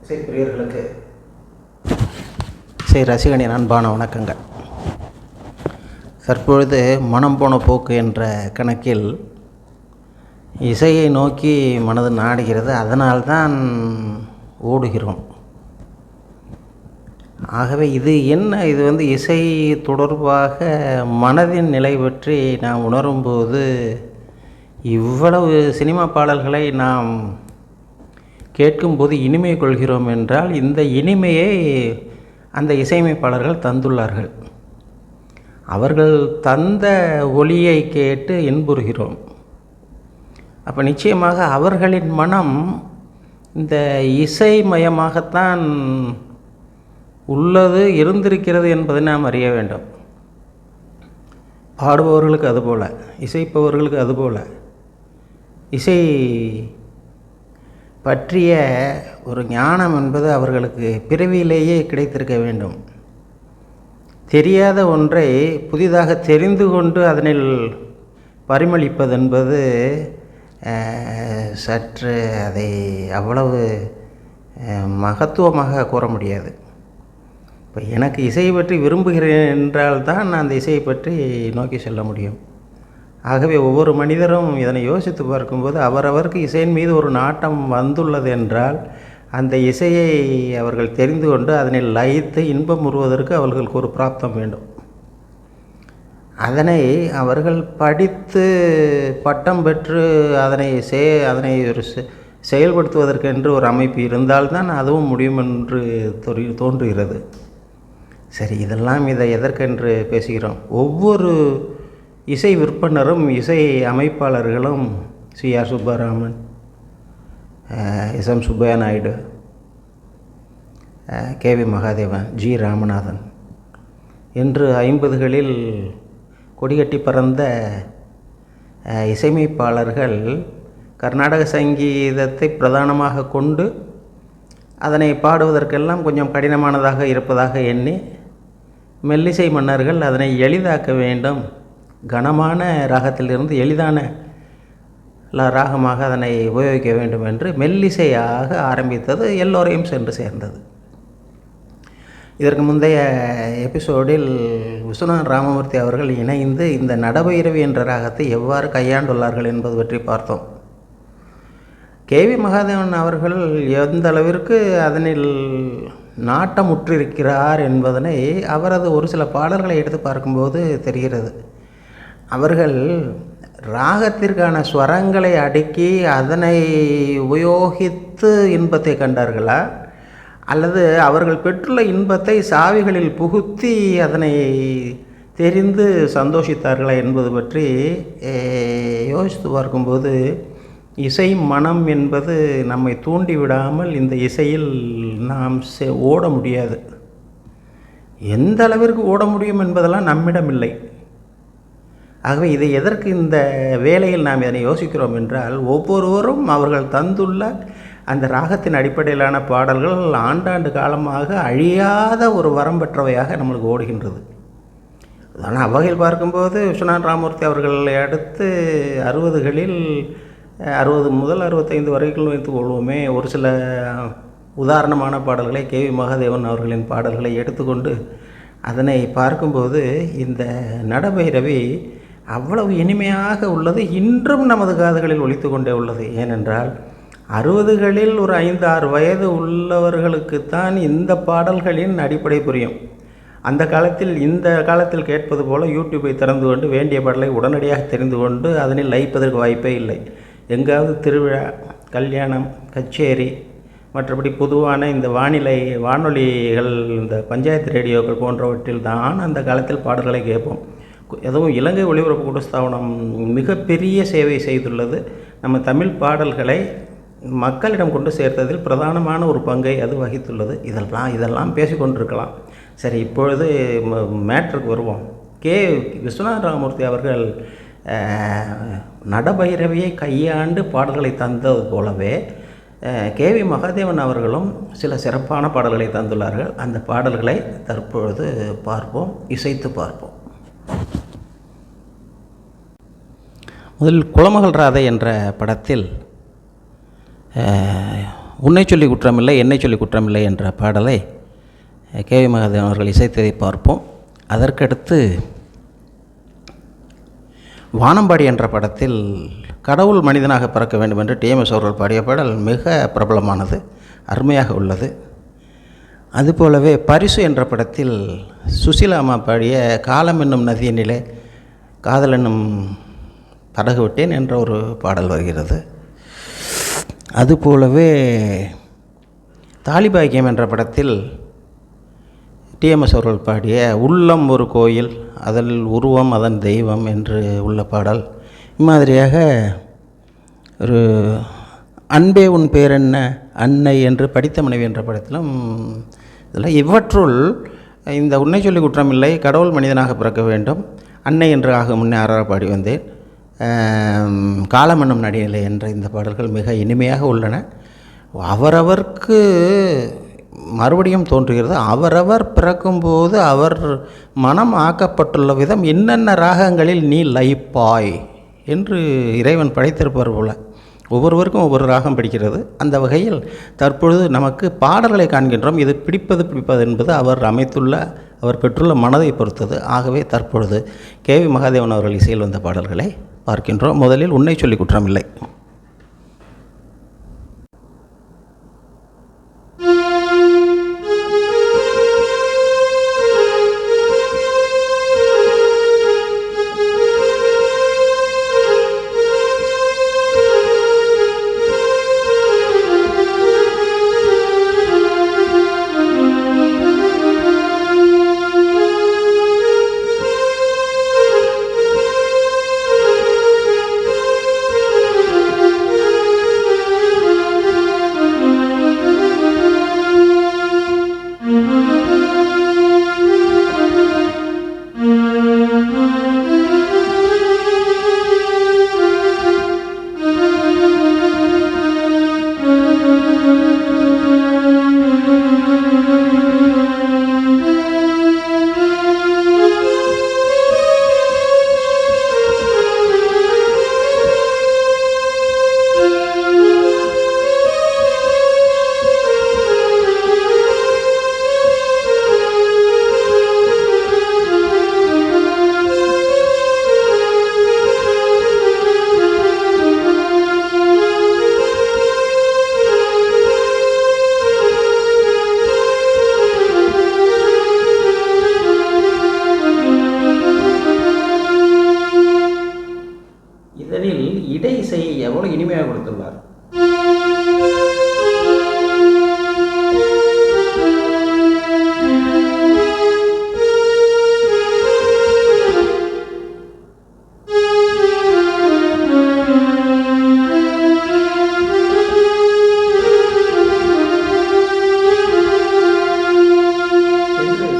இசை பிரியர்களுக்கு இசை ரசிகனின் அன்பான வணக்கங்கள். தற்பொழுது மனம் போன போக்கு என்ற கணக்கில் இசையை நோக்கி மனது நாடுகிறது, அதனால்தான் ஓடுகிறோம். ஆகவே இது இசை தொடர்பாக மனதின் நிலை பற்றி நாம் உணரும்போது இவ்வளவு சினிமா பாடல்களை நாம் கேட்கும்போது இனிமை கொள்கிறோம் என்றால் இந்த இனிமையை அந்த இசையமைப்பாளர்கள் தந்துள்ளார்கள். அவர்கள் தந்த ஒலியை கேட்டு இன்புறுகிறோம். அப்போ நிச்சயமாக அவர்களின் மனம் இந்த இசைமயமாகத்தான் உள்ளது, இருந்திருக்கிறது என்பதை நாம் அறிய வேண்டும். பாடுபவர்களுக்கு அதுபோல், இசைப்பவர்களுக்கு அதுபோல் இசை பற்றிய ஒரு ஞானம் என்பது அவர்களுக்கு பிறவியிலேயே கிடைத்திருக்க வேண்டும். தெரியாத ஒன்றை புதிதாக தெரிந்து கொண்டு அதனில் பரிமளிப்பது என்பது சற்று அதை அவ்வளவு மகத்துவமாக கூற முடியாது. இப்போ எனக்கு இசையை பற்றி விரும்புகிறேன் என்றால்தான் நான் அந்த இசையை பற்றி நோக்கி செல்ல முடியும். ஆகவே ஒவ்வொரு மனிதரும் இதனை யோசித்து பார்க்கும்போது அவரவருக்கு இசையின் மீது ஒரு நாட்டம் வந்துள்ளது என்றால் அந்த இசையை அவர்கள் தெரிந்து கொண்டு அதனில் லயித்து இன்பம் உறுவதற்கு அவர்களுக்கு ஒரு பிராப்தம் வேண்டும். அதனை அவர்கள் படித்து பட்டம் பெற்று அதனை ஒரு செயல்படுத்துவதற்கென்று ஒரு அமைப்பு இருந்தால்தான் அதுவும் முடியும் என்று தோன்றுகிறது. சரி, இதை எதற்கென்று பேசுகிறோம்? ஒவ்வொரு இசை விற்பனரும் இசை அமைப்பாளர்களும் C R. Subbaraman, S M. Subbaiah Naidu, K V. Mahadevan, G. Ramanathan என்று 50களில் கொடிகட்டி பறந்த இசையமைப்பாளர்கள் கர்நாடக சங்கீதத்தை பிரதானமாக கொண்டு அதனை பாடுவதற்கெல்லாம் கொஞ்சம் கடினமானதாக இருப்பதாக எண்ணி மெல்லிசை மன்னர்கள் அதனை எளிதாக்க வேண்டும், கனமான ராகத்திலிருந்து எளிதான ராகமாக அதனை உபயோகிக்க வேண்டும் என்று மெல்லிசையாக ஆரம்பித்தது எல்லோரையும் சென்று சேர்ந்தது. இதற்கு முந்தைய எபிசோடில் விஸ்வநாதன் ராமமூர்த்தி அவர்கள் இணைந்து இந்த நடபைரவி என்ற ராகத்தை எவ்வாறு கையாண்டுள்ளார்கள் என்பது பற்றி பார்த்தோம். கே.வி. மகாதேவன் அவர்கள் எந்த அளவிற்கு அதனில் நாட்டமுற்றிருக்கிறார் என்பதனை அவரது ஒரு சில பாடல்களை எடுத்து பார்க்கும்போது தெரிகிறது. அவர்கள் ராகத்திற்கான ஸ்வரங்களை அடுக்கி அதனை உபயோகித்து இன்பத்தை கண்டார்களா, அல்லது அவர்கள் பெற்றுள்ள இன்பத்தை சாவிகளில் புகுத்தி அதனை தெரிந்து சந்தோஷித்தார்களா என்பது பற்றி யோசித்து பார்க்கும்போது இசை மனம் என்பது நம்மை தூண்டிவிடாமல் இந்த இசையில் நாம் ஓட முடியாது. எந்த அளவிற்கு ஓட முடியும் என்பதெல்லாம் நம்மிடம் இல்லை. ஆகவே இதை எதற்கு இந்த வேளையில் நாம் இதனை யோசிக்கிறோம் என்றால், ஒவ்வொருவரும் அவர்கள் தந்துள்ள அந்த ராகத்தின் அடிப்படையிலான பாடல்கள் ஆண்டாண்டு காலமாக அழியாத ஒரு வரம் பெற்றவையாக நம்மளுக்கு ஓடுகின்றது. ஆனால் அவ்வகையில் பார்க்கும்போது விஸ்வநாதன் ராமமூர்த்தி அவர்களை அடுத்து 60களில் 60 முதல் 65 வரைக்கும் வைத்துக் கொள்வோமே, ஒரு சில உதாரணமான பாடல்களை கே.வி. மகாதேவன் அவர்களின் பாடல்களை எடுத்துக்கொண்டு அதனை பார்க்கும்போது இந்த நடபைரவி அவ்வளவு இனிமையாக உள்ளது, இன்றும் நமது காதுகளில் ஒலித்து கொண்டே உள்ளது. ஏனென்றால் 60களில் ஒரு 5-6 வயது உள்ளவர்களுக்குத்தான் இந்த பாடல்களின் அடிப்படை புரியும். அந்த காலத்தில் கேட்பது போல யூடியூப்பை திறந்து கொண்டு வேண்டிய பாடலை உடனடியாக தெரிந்து கொண்டு அதனில் லயிப்பதற்கு வாய்ப்பே இல்லை. எங்காவது திருவிழா, கல்யாணம், கச்சேரி, மற்றபடி பொதுவான இந்த வானொலிகள், இந்த பஞ்சாயத்து ரேடியோக்கள் போன்றவற்றில் தான் அந்த காலத்தில் பாடல்களை கேட்போம். எதுவும் இலங்கை ஒலிபரப்பு கூட்டு ஸ்தாபனம் மிகப்பெரிய சேவை செய்துள்ளது. நம்ம தமிழ் பாடல்களை மக்களிடம் கொண்டு சேர்த்ததில் பிரதானமான ஒரு பங்கை அது வகித்துள்ளது. இதெல்லாம் பேசிக்கொண்டிருக்கலாம். சரி, இப்பொழுது மேட்ருக்கு வருவோம். விஸ்வநாதன் ராமமூர்த்தி அவர்கள் நடபைரவியை கையாண்டு பாடல்களை தந்தது போலவே கே.வி. மகாதேவன் அவர்களும் சில சிறப்பான பாடல்களை தந்துள்ளார்கள். அந்த பாடல்களை தற்பொழுது பார்ப்போம், இசைத்து பார்ப்போம். முதலில் குலமகள் ராதை என்ற படத்தில் உன்னை சொல்லி குற்றமில்லை என்னை சொல்லி குற்றமில்லை என்ற பாடலை கேவி மகாதேவன் அவர்கள் இசைத்ததை பார்ப்போம். அதற்கடுத்து வானம்பாடி என்ற படத்தில் கடவுள் மனிதனாக பிறக்க வேண்டும் என்று டிஎம்எஸ் அவர்கள் பாடிய பாடல் மிக பிரபலமானது, அருமையாக உள்ளது. அதுபோலவே பரிசு என்ற படத்தில் சுசீலா அம்மா பாடிய காலம் என்னும் நதியினிலே காதல் என்னும் படகு விட்டேன் என்ற ஒரு பாடல் வருகிறது. அதுபோலவே தாலிபாக்கியம் என்ற படத்தில் டிஎம்எஸ் அவர்கள் பாடிய உள்ளம் ஒரு கோயில் அதில் உருவம் அதன் தெய்வம் என்று உள்ள பாடல். இம்மாதிரியாக ஒரு அன்பே உன் பேர் என்ன அன்னை என்று படித்த மனைவி என்ற படத்திலும் இதில் இவற்றுள் இந்த உன்னை சொல்லி குற்றமில்லை, கடவுள் மனிதனாக பிறக்க வேண்டும், அன்னை என்று ஆக முன்னே ஆறாக பாடி வந்தேன், காலமன்னும் நடிகலை என்ற இந்த பாடல்கள் மிக இனிமையாக உள்ளன. அவரவர்க்கு மறுபடியும் தோன்றுகிறது, அவரவர் பிறக்கும்போது அவர் மனம் ஆக்கப்பட்டுள்ள விதம் என்னென்ன ராகங்களில் நீ லயிப்பாய் என்று இறைவன் படைத்திருப்பார் போல. ஒவ்வொருவருக்கும் ஒவ்வொரு ராகம் பிடிக்கிறது. அந்த வகையில் தற்பொழுது நமக்கு பாடல்களை காண்கின்றோம். இது பிடிப்பது என்பது அவர் பெற்றுள்ள மனதை பொறுத்தது. ஆகவே தற்பொழுது கேவி மகாதேவன் அவர்கள் இசையில் வந்த பாடல்களை பார்க்கின்றோம். முதலில் உன்னை சொல்லி குற்றமில்லை. இடை இசையை எவ்வளோ இனிமையாக கொடுத்துள்ளார்.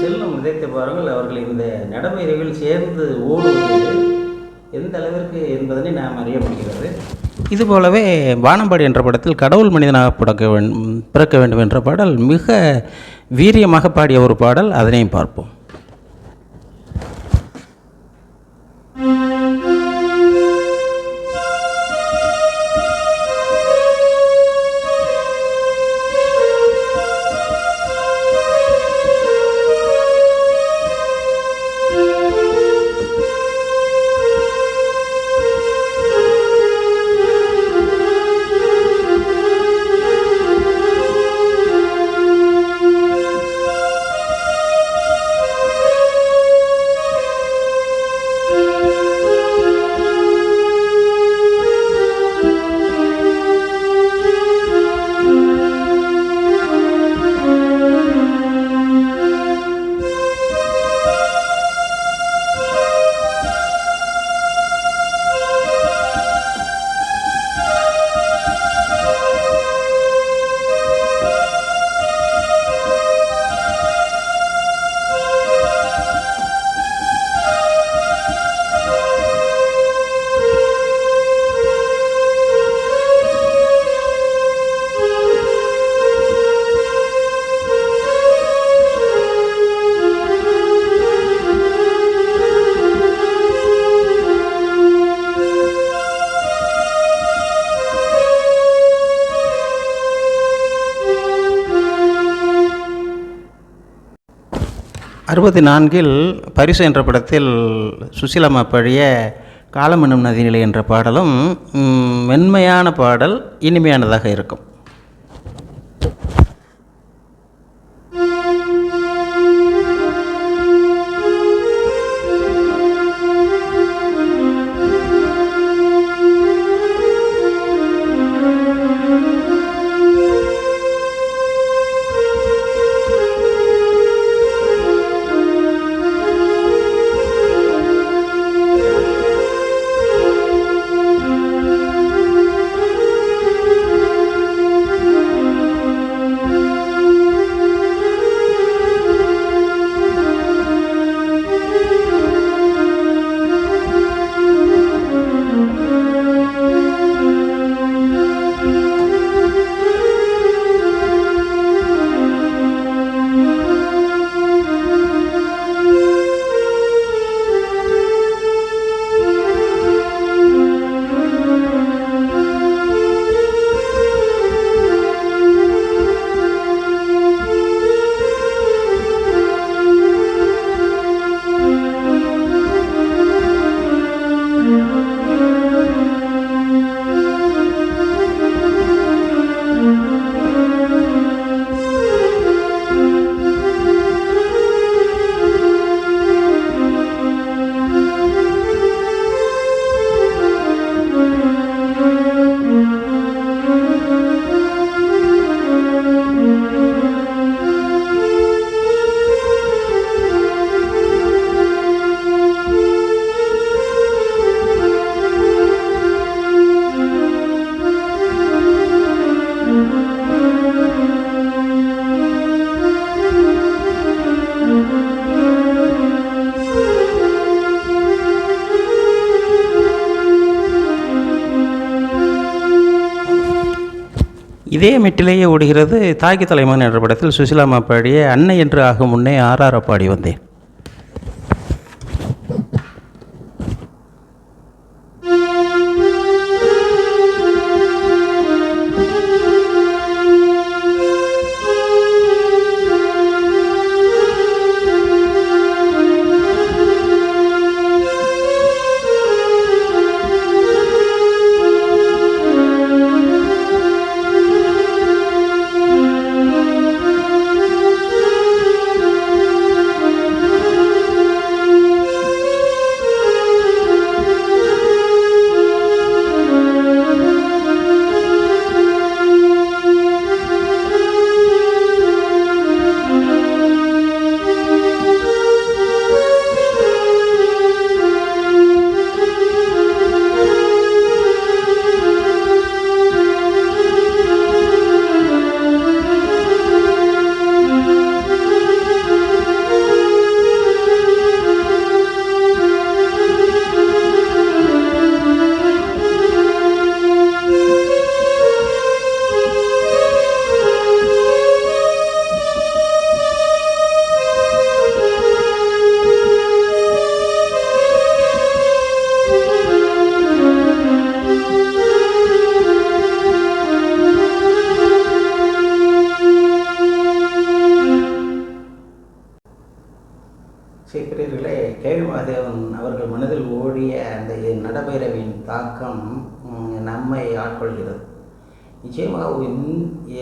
செல்லும் விதைத்து பாருங்கள். அவர்கள் இந்த நடைமுறையில் சேர்ந்து ஓடுவது எந்த அளவிற்கு என்பதனை நாம் அறிய முடிகிறது. இதுபோலவே வானம்பாடி என்ற படத்தில் கடவுள் மனிதனாக பிறக்க வேண்டும் என்ற பாடல் மிக வீரியமாக பாடிய ஒரு பாடல். அதனையும் பார்ப்போம். 64 பரிசு என்ற படத்தில் சுசீலாம்மா பாடிய காலம் என்னும் நதிநிலை என்ற பாடலும் மென்மையான பாடல், இனிமையானதாக இருக்கும். இதே மெட்டிலேயே ஓடுகிறது தாய்க்கு தலைமகன் என்ற படத்தில் சுசீலாம்மா பாடிய அன்னை என்று ஆகும் முன்னே ஆறார பாடி வந்தேன். சீக்கிரர்களே, கேவி மகாதேவன் அவர்கள் மனதில் ஓடிய அந்த நடபைரவியின் தாக்கம் நம்மை ஆட்கொள்கிறது. நிச்சயமாக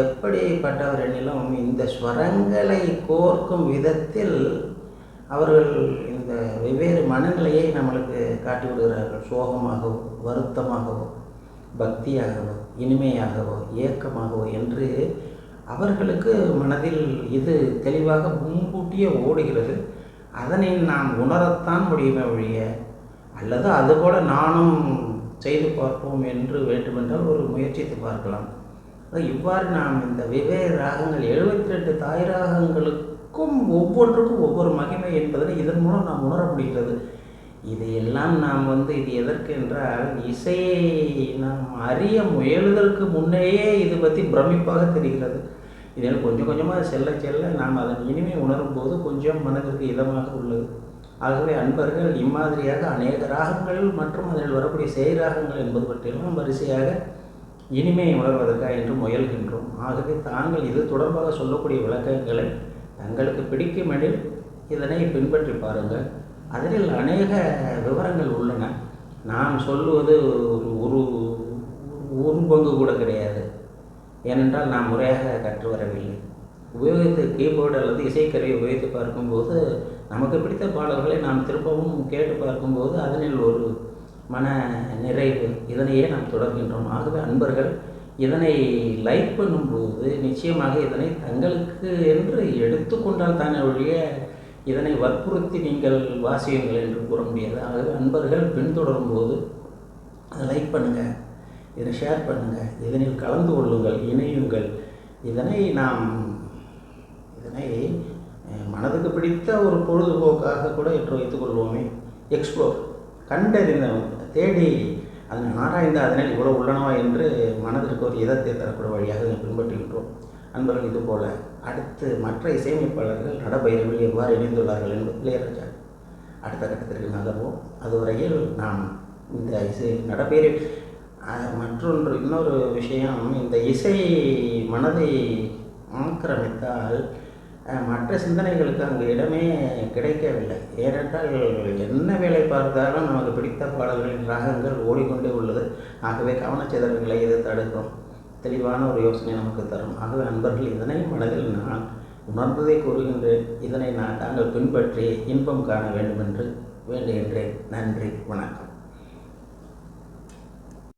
எப்படிப்பட்டவர் எனிலும் இந்த ஸ்வரங்களை கோர்க்கும் விதத்தில் அவர்கள் இந்த வெவ்வேறு மனநிலையை நம்மளுக்கு காட்டி விடுகிறார்கள். சோகமாகவோ, வருத்தமாகவோ, பக்தியாகவோ, இனிமையாகவோ, ஏக்கமாகவோ என்று அவர்களுக்கு மனதில் இது தெளிவாக முன்கூட்டியே ஓடுகிறது. அதனை நாம் உணரத்தான் முடியுமே ஒழிய, அல்லது அதுபோல நானும் செய்து பார்ப்போம் என்று வேண்டுமென்றால் ஒரு முயற்சித்து பார்க்கலாம். இவ்வாறு நாம் இந்த வெவ்வேறு ராகங்கள் 72 தாய் ராகங்களுக்கும் ஒவ்வொன்றுக்கும் ஒவ்வொரு மகிமை என்பதனை இதன் மூலம் நாம் உணர முடிகிறது. இதையெல்லாம் நாம் இது எதற்கு என்றால், இசையை நாம் அறிய முயலுதற்கு முன்னையே இது பற்றி பிரமிப்பாக தெரிகிறது. இதனால் கொஞ்சம் கொஞ்சமாக செல்ல செல்ல நாம் அதன் இனிமை உணரும் போது கொஞ்சம் மனதிற்கு இதமாக உள்ளது. ஆகவே அன்பர்கள் இம்மாதிரியாக அநேக ராகங்கள் மற்றும் அதில் வரக்கூடிய செயராகங்கள் என்பது பற்றியெல்லாம் வரிசையாக இனிமையை உணர்வதற்காக என்று முயல்கின்றோம். ஆகவே தாங்கள் இது தொடர்பாக சொல்லக்கூடிய விளக்கங்களை தங்களுக்கு பிடிக்குமெனில் இதனை பின்பற்றி பாருங்கள். அதில் அநேக விவரங்கள் உள்ளன. நான் சொல்லுவது ஒரு ஒரு பங்கு கூட கிடையாது. ஏனென்றால் நான் முறையாக கற்று வரவில்லை. உபயோகித்து கீபோர்டு அல்லது இசைக்கருவி உபயோகித்து பார்க்கும்போது நமக்கு பிடித்த பாடல்களை நாம் திரும்பவும் கேட்டு பார்க்கும்போது அதனில் ஒரு மன நிறைவு, இதனையே நாம் தொடர்கின்றோம். ஆகவே அன்பர்கள் இதனை லைக் பண்ணும்போது நிச்சயமாக இதனை தங்களுக்கு என்று எடுத்துக்கொண்டால் தானே ஒழிய இதனை வற்புறுத்தி நீங்கள் வாசியுங்கள் என்று கூற முடியாது. ஆகவே அன்பர்கள் பின்தொடரும் போது அதை லைக் பண்ணுங்கள், இதனை ஷேர் பண்ணுங்கள், இதனில் கலந்து கொள்ளுங்கள், இணையுங்கள். இதனை மனதுக்கு பிடித்த ஒரு பொழுதுபோக்காக கூட ஏற்று வைத்துக்கொள்வோமே. எக்ஸ்ப்ளோர், கண்டறிந்த, தேடி அதனை ஆராய்ந்து அதனால் இவ்வளோ உள்ளனவா என்று மனதிற்கு ஒரு இதத்தை தரக்கூடிய வழியாக அதை பின்பற்றுகின்றோம். அன்பர்கள் இதுபோல் அடுத்து மற்ற இசையமைப்பாளர்கள் நடப்பயிரில் எவ்வாறு இணைந்துள்ளார்கள் என்பது இளையராஜா அடுத்த கட்டத்திற்கு நகர்வோம். அதுவரையில் நாம் இந்த இசை நடப்பயிரில் இன்னொரு விஷயம், இந்த இசை மனதை ஆக்கிரமித்தால் மற்ற சிந்தனைகளுக்கு அங்கு இடமே கிடைக்கவில்லை. ஏனென்றால் என்ன வேலை பார்த்தாலும் நமக்கு பிடித்த பாடல்களின் ராகங்கள் ஓடிக்கொண்டே உள்ளது. ஆகவே கவனச்சிதறல்களை இது தடுக்கும், தெளிவான ஒரு யோசனை நமக்கு தரும். ஆகவே அன்பர்கள் இதனை மனதில் நான் உணர்ந்ததை கூறுகின்றேன். இதனை தாங்கள் பின்பற்றி இன்பம் காண வேண்டும் என்று வேண்டுகின்றேன். நன்றி, வணக்கம்.